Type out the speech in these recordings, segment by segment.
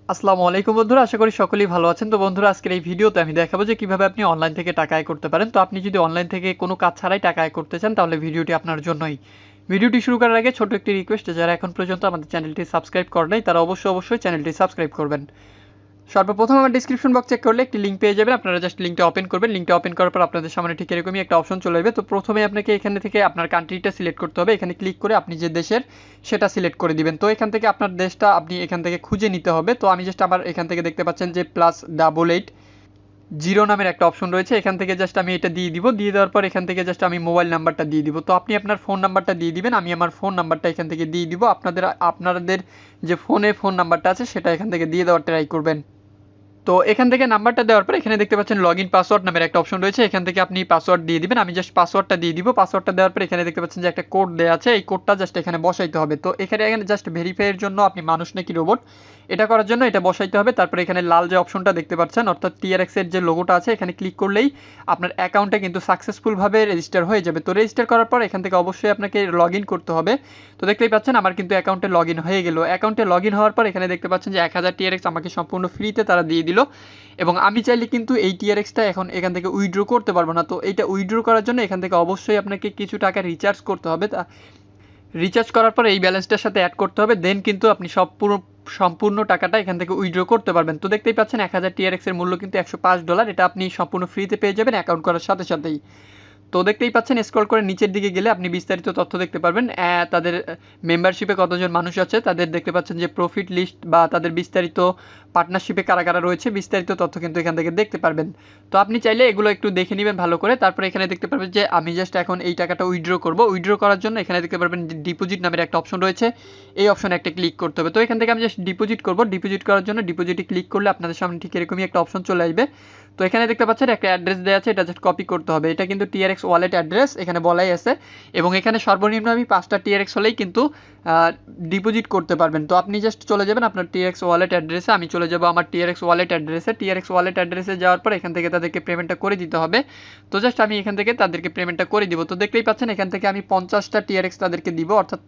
আসসালামু আলাইকুম বন্ধুরা, আশা করি সকলেই ভালো আছেন। তো বন্ধুরা, আজকের এই ভিডিওতে আমি দেখাবো যে কিভাবে আপনি অনলাইন থেকে টাকা আয় করতে পারেন। তো আপনি যদি অনলাইন থেকে কোনো কাজ ছাড়াই টাকা আয় করতে চান তাহলে ভিডিওটি আপনার জন্যই। ভিডিওটি শুরু করার আগে ছোট একটি রিকোয়েস্ট, যারা এখন পর্যন্ত আমাদের চ্যানেলটি সাবস্ক্রাইব করে নাই তারা অবশ্যই চ্যানেলটি সাবস্ক্রাইব করবেন। সর্বপ্রথম আমার ডিসক্রিপশন বক্স চেক করলে একটি লিঙ্ক পেয়ে যাবেন, আপনারা জাস্ট লিঙ্কটা ওপেন করবেন। লিঙ্কটা ওপেন করার পর আপনাদের সামনে ঠিক এরকমই একটা অপশন চলে আসবে। তো প্রথমে আপনাকে এখানে থেকে আপনার কান্ট্রিটা সিলেক্ট করতে হবে। এখানে ক্লিক করে আপনি যে দেশের সেটা সিলেক্ট করে দিবেন। তো এখান থেকে আপনার দেশটা আপনি এখান থেকে খুঁজে নিতে হবে। তো আমি জাস্ট আমার এখান থেকে দেখতে পাচ্ছেন যে +88 নামের একটা অপশন রয়েছে। এখান থেকে জাস্ট আমি এটা দিয়ে দিব। দিয়ে দেওয়ার পর এখান থেকে জাস্ট আমি মোবাইল নাম্বারটা দিয়ে দিব। তো আপনি আপনার ফোন নাম্বারটা দিয়ে দিবেন। আমি আমার ফোন নাম্বারটা এখান থেকে দিয়ে দিব। আপনাদের যে ফোন নাম্বারটা আছে সেটা এখান থেকে দিয়ে দেওয়ার ট্রাই করবেন। তো এখান থেকে নাম্বারটা দেওয়ার পর এখানে দেখতে পাচ্ছেন লগইন পাসওয়ার্ড নামের একটা অপশন রয়েছে। এখান থেকে আপনি পাসওয়ার্ড দিয়ে দিবেন। আমি জাস্ট পাসওয়ার্ডটা দিয়ে দিব। পাসওয়ার্ডটা দেওয়ার পর এখানে দেখতে পাচ্ছেন যে একটা কোড দেওয়া আছে, এই কোডটা জাস্ট এখানে বসাইতে হবে। তো এখানে জাস্ট ভেরিফাইয়ের জন্য আপনি মানুষ নাকি রোবট এটা করার জন্য এটা বসাইতে হবে। তারপরে এখানে লাল যে অপশনটা দেখতে পাচ্ছেন অর্থাৎ টিআরএক্স এর যে লোগোটা আছে এখানে ক্লিক করলেই আপনার অ্যাকাউন্টে কিন্তু সাকসেসফুলভাবে রেজিস্টার হয়ে যাবে। তো রেজিস্টার করার পর এখান থেকে অবশ্যই আপনাকে লগইন করতে হবে। তো দেখতেই পাচ্ছেন আমার কিন্তু অ্যাকাউন্টে লগইন হয়ে গেল। অ্যাকাউন্টে লগইন হওয়ার পর এখানে দেখতে পাচ্ছেন যে 1000 টিআরএক্স আমাকে সম্পূর্ণ ফ্রিতে তারা দিয়ে দিল। এবং আমি চাইলে কিন্তু এই টিআরএক্সটা এখন এখান থেকে উইথড্র করতে পারবো না। তো এইটা উইথড্র করার জন্য এখান থেকে অবশ্যই আপনাকে কিছু টাকা রিচার্জ করতে হবে। রিচার্জ করার পর এই ব্যালেন্সটার সাথে অ্যাড করতে হবে, দেন কিন্তু আপনি সম্পূর্ণ টাকাটা এখান থেকে উইথড্র করতে পারবেন। তো দেখতেই পাচ্ছেন 1000 টিআরএক্স এর মূল্য কিন্তু $105। এটা আপনি সম্পূর্ণ ফ্রিতে পেয়ে যাবেন অ্যাকাউন্ট করার সাথে সাথেই। তো দেখতেই পাচ্ছেন স্ক্রল করে নিচের দিকে গেলে আপনি বিস্তারিত তথ্য দেখতে পারবেন। তাদের মেম্বারশিপে কতজন মানুষ আছে, তাদের দেখতে পাচ্ছেন যে প্রফিট লিস্ট বা তাদের বিস্তারিত পার্টনারশিপে কারা কারা রয়েছে বিস্তারিত তথ্য কিন্তু এখান থেকে দেখতে পারবেন। তো আপনি চাইলে এগুলো একটু দেখে নেবেন ভালো করে। তারপরে এখানে দেখতে পারবেন যে আমি জাস্ট এখন এই টাকাটা উইথড্র করব। উইথড্র করার জন্য এখানে দেখতে পারবেন যে ডিপোজিট নামের একটা অপশন রয়েছে, এই অপশনে একটা ক্লিক করতে হবে। তো এখান থেকে আমি জাস্ট ডিপোজিট করব। ডিপোজিট করার জন্য ডিপোজিটে ক্লিক করলে আপনাদের সামনে ঠিক এরকমই একটা অপশন চলে আসবে। তো এখানে দেখতে পাচ্ছেন একটা অ্যাড্রেস দেওয়া আছে, এটা জাস্ট কপি করতে হবে। এটা কিন্তু টিআরএক্স ওয়ালেট অ্যাড্রেস এখানে বলাই আছে। এবং এখানে সর্বনিম্ন আমি 5টা টিআরএক্স হলেই কিন্তু ডিপোজিট করতে পারবেন। তো আপনি জাস্ট চলে যাবেন আপনার টিআরএক্স ওয়ালেট অ্যাড্রেসে। আমি চলে যাব আমার টিআরএক্স ওয়ালেট অ্যাড্রেসে। টিআরএক্স ওয়ালেট অ্যাড্রেসে যাওয়ার পর এখান থেকে তাদেরকে পেমেন্টটা করে দিতে হবে। তো জাস্ট আমি এখান থেকে তাদেরকে পেমেন্টটা করে দিব। তো দেখতেই পাচ্ছেন এখান থেকে আমি 50টা টিআরএক্স তাদেরকে দিব, অর্থাৎ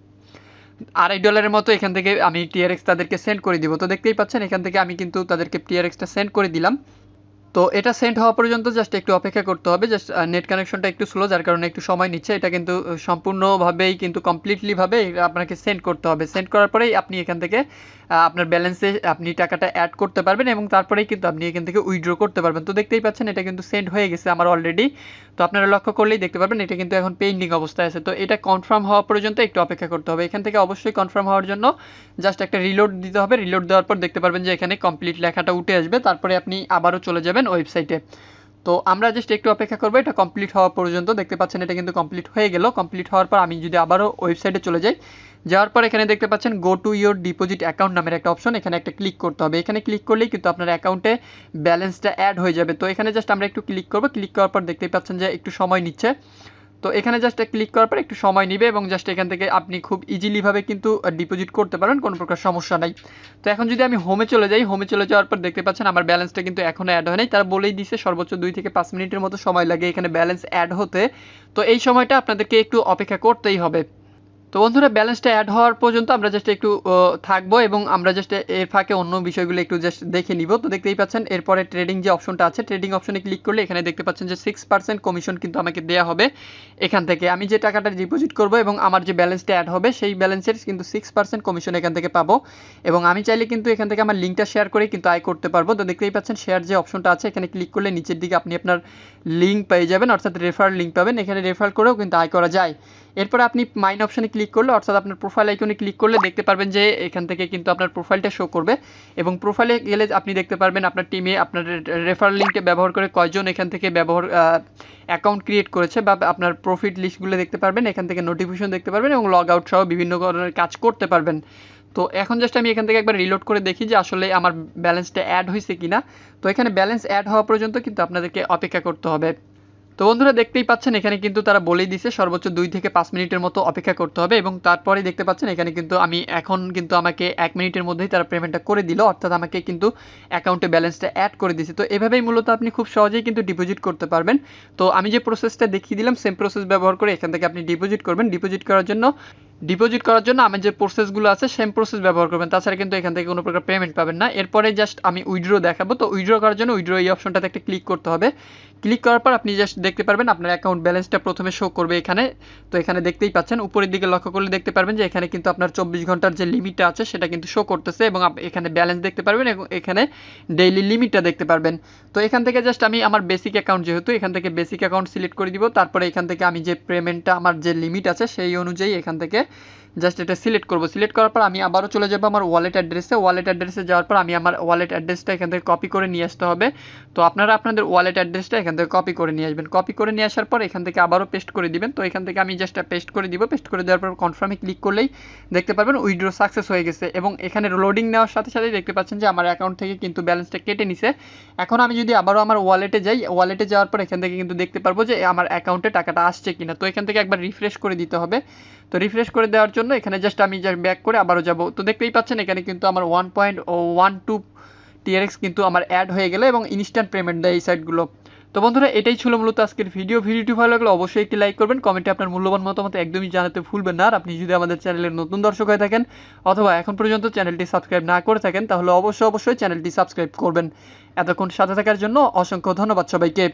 $2.5 মতো এখান থেকে আমি টিআরএক্স তাদেরকে সেন্ড করে দিব। তো দেখতেই পাচ্ছেন এখান থেকে আমি কিন্তু তাদেরকে টিআরএক্সটা সেন্ড করে দিলাম। তো এটা সেন্ড হওয়া পর্যন্ত জাস্ট একটু অপেক্ষা করতে হবে। জাস্ট নেট কানেকশনটা একটু স্লো, যার কারণে একটু সময় নিচ্ছে। এটা কিন্তু সম্পূর্ণভাবেই কিন্তু কমপ্লিটলিভাবে আপনাকে সেন্ড করতে হবে। সেন্ড করার পরেই আপনি এখান থেকে আপনার ব্যালেন্সে আপনি টাকাটা অ্যাড করতে পারবেন এবং তারপরেই কিন্তু আপনি এখান থেকে উইথড্র করতে পারবেন। তো দেখতেই পাচ্ছেন এটা কিন্তু সেন্ড হয়ে গেছে আমার অলরেডি। তো আপনারা লক্ষ্য করলেই দেখতে পারবেন এটা কিন্তু এখন পেন্ডিং অবস্থায় আছে। তো এটা কনফার্ম হওয়া পর্যন্ত একটু অপেক্ষা করতে হবে। এখান থেকে অবশ্যই কনফার্ম হওয়ার জন্য জাস্ট একটা রিলোড দিতে হবে। রিলোড দেওয়ার পর দেখতে পারবেন যে এখানে কমপ্লিট লেখাটা উঠে আসবে। তারপরে আপনি আবারও চলে যাবেন ওয়েবসাইটে। তো আমরা জাস্ট একটু অপেক্ষা করবো এটা কমপ্লিট হওয়া পর্যন্ত। দেখতে পাচ্ছেন এটা কিন্তু কমপ্লিট হয়ে গেল। কমপ্লিট হওয়ার পর আমি যদি আবারও ওয়েবসাইটে চলে যাই, যাওয়ার পর এখানে দেখতে পাচ্ছেন go to your deposit account নামের একটা অপশন, এখানে একটা ক্লিক করতে হবে। এখানে ক্লিক করলেই কিন্তু আপনার অ্যাকাউন্টে ব্যালেন্সটা অ্যাড হয়ে যাবে। তো এখানে জাস্ট আমরা একটু ক্লিক করবো। ক্লিক করার পর দেখতেই পাচ্ছেন যে একটু সময় নিচ্ছে। তো এখানে জাস্ট ক্লিক করার পর একটু সময় নেবে এবং জাস্ট এখান থেকে আপনি খুব ইজিলিভাবে কিন্তু ডিপোজিট করতে পারেন, কোনো প্রকার সমস্যা নাই। তো এখন যদি আমি হোমে চলে যাই, হোমে চলে যাওয়ার পর দেখতে পাচ্ছেন আমার ব্যালেন্সটা কিন্তু এখনও অ্যাড হয় নাই। তারা বলেই দিছে সর্বোচ্চ 2 থেকে 5 মিনিটের মতো সময় লাগে এখানে ব্যালেন্স অ্যাড হতে। তো এই সময়টা আপনাদেরকে একটু অপেক্ষা করতেই হবে। তো বন্ধুরা, ব্যালেন্সটা অ্যাড হওয়ার পর্যন্ত আমরা জাস্ট একটু থাকবো এবং আমরা জাস্ট এর ফাঁকে অন্য বিষয়গুলো একটু জাস্ট দেখে নিব। তো দেখতেই পাচ্ছেন এরপরে ট্রেডিং যে অপশনটা আছে, ট্রেডিং অপশনে ক্লিক করলে এখানে দেখতে পাচ্ছেন যে 6% কমিশন কিন্তু আমাকে দেওয়া হবে। এখান থেকে আমি যে টাকাটা ডিপোজিট করব এবং আমার যে ব্যালেন্সটা অ্যাড হবে সেই ব্যালেন্সের কিন্তু 6% কমিশন এখান থেকে পাবো। এবং আমি চাইলে কিন্তু এখান থেকে আমার লিঙ্কটা শেয়ার করে কিন্তু আয় করতে পারবো। তো দেখতেই পাচ্ছেন শেয়ার যে অপশনটা আছে এখানে ক্লিক করলে নিচের দিকে আপনি আপনার লিঙ্ক পেয়ে যাবেন, অর্থাৎ রেফার লিঙ্ক পাবেন। এখানে রেফার করেও কিন্তু আয় করা যায়। এরপর আপনি মাইন অপশনে ক্লিক করলে, অর্থাৎ আপনার প্রোফাইল আইকনে ক্লিক করলে দেখতে পারবেন যে এখান থেকে কিন্তু আপনার প্রোফাইলটা শো করবে। এবং প্রোফাইলে গেলে আপনি দেখতে পারবেন আপনার টিমে আপনার রেফার লিঙ্কটা ব্যবহার করে কয়জন এখান থেকে অ্যাকাউন্ট ক্রিয়েট করেছে বা আপনার প্রফিট লিস্টগুলো দেখতে পারবেন। এখান থেকে নোটিফিকেশন দেখতে পারবেন এবং লগ আউট সহ বিভিন্ন ধরনের কাজ করতে পারবেন। তো এখন জাস্ট আমি এখান থেকে একবার রিলোড করে দেখি যে আসলে আমার ব্যালেন্সটা অ্যাড হয়েছে কিনা। তো এখানে ব্যালেন্স অ্যাড হওয়া পর্যন্ত কিন্তু আপনাদেরকে অপেক্ষা করতে হবে। তো বন্ধুরা, দেখতেই পাচ্ছেন এখানে কিন্তু তারা বলেই দিছে সর্বোচ্চ 2 থেকে 5 মিনিটের মতো অপেক্ষা করতে হবে। এবং তারপরেই দেখতে পাচ্ছেন এখানে কিন্তু এখন কিন্তু আমাকে 1 মিনিটের মধ্যেই তারা পেমেন্টটা করে দিল, অর্থাৎ আমাকে কিন্তু অ্যাকাউন্টে ব্যালেন্সটা অ্যাড করে দিয়েছে। তো এভাবেই মূলত আপনি খুব সহজেই কিন্তু ডিপোজিট করতে পারবেন। তো আমি যে প্রসেসটা দেখিয়ে দিলাম সেম প্রসেস ব্যবহার করে এখান থেকে আপনি ডিপোজিট করবেন। ডিপোজিট করার জন্য ডিপোজিট করার জন্য আমি যে প্রসেসগুলো আছে সেম প্রসেস ব্যবহার করবেন, তাছাড়া কিন্তু এখান থেকে কোনো প্রকার পেমেন্ট পাবেন না। এরপরে জাস্ট আমি উইথড্র দেখাবো। তো উইথড্র করার জন্য উইথড্র এই অপশনটাতে একটা ক্লিক করতে হবে। ক্লিক করার পর আপনি জাস্ট দেখতে পারবেন আপনার অ্যাকাউন্ট ব্যালেন্সটা প্রথমে শো করবে এখানে। তো এখানে দেখতেই পাচ্ছেন, উপরের দিকে লক্ষ্য করলে দেখতে পারবেন যে এখানে কিন্তু আপনার 24 ঘন্টার যে লিমিটটা আছে সেটা কিন্তু শো করতেছে, এবং এখানে ব্যালেন্স দেখতে পারবেন এবং এখানে ডেইলি লিমিটটা দেখতে পারবেন। তো এখান থেকে জাস্ট আমি আমার বেসিক অ্যাকাউন্ট, যেহেতু এখান থেকে বেসিক অ্যাকাউন্ট সিলেক্ট করে দিব। তারপরে এখান থেকে আমি যে পেমেন্টটা আমার যে লিমিট আছে সেই অনুযায়ী এখান থেকে জাস্ট এটা সিলেক্ট করব। সিলেক্ট করার পর আমি আবারও চলে যাব আমার ওয়ালেট অ্যাড্রেসে। ওয়ালেট অ্যাড্রেসে যাওয়ার পর আমি আমার ওয়ালেট অ্যাড্রেসটা এখান থেকে কপি করে নিয়ে আসতে হবে। তো আপনারা আপনাদের ওয়ালেট অ্যাড্রেসটা এখান থেকে কপি করে নিয়ে আসবেন। কপি করে নিয়ে আসার পর এখান থেকে আবারও পেস্ট করে দিবেন। তো এখান থেকে আমি জাস্ট পেস্ট করে দিব। পেস্ট করে দেওয়ার পর কনফার্মে ক্লিক করলেই দেখতে পারবেন উইথড্র সাকসেস হয়ে গেছে, এবং এখানে লোডিং নেওয়ার সাথে সাথেই দেখতে পাচ্ছেন যে আমার অ্যাকাউন্ট থেকে কিন্তু ব্যালেন্সটা কেটে নিছে। এখন আমি যদি আবারও আমার ওয়ালেটে যাই, ওয়ালেটে যাওয়ার পর এখান থেকে কিন্তু দেখতে পারবো যে আমার অ্যাকাউন্টে টাকাটা আসছে কিনা। তো এখান থেকে একবার রিফ্রেশ করে দিতে হবে। তো রিফ্রেশ করে দেওয়ার জন্য এখানে জাস্ট আমি ব্যাক করে আবারও যাব। তো দেখতেই পাচ্ছেন এখানে কিন্তু আমার 1.12 TRX কিন্তু আমার অ্যাড হয়ে গেল, এবং ইনস্ট্যান্ট পেমেন্ট দেয় এই সাইটগুলো। তো বন্ধুরা, এটাই ছিল মূলত আজকের ভিডিওটি ভালো লাগলে অবশ্যই একটি লাইক করবেন, কমেন্টে আপনার মূল্যবান মতামত একদমই জানাতে ভুলবেন না। আর আপনি যদি আমাদের চ্যানেলের নতুন দর্শক হয়ে থাকেন অথবা এখন পর্যন্ত চ্যানেলটি সাবস্ক্রাইব না করে থাকেন, তাহলে অবশ্যই চ্যানেলটি সাবস্ক্রাইব করবেন। এতক্ষণ সাথে থাকার জন্য অসংখ্য ধন্যবাদ সবাইকে।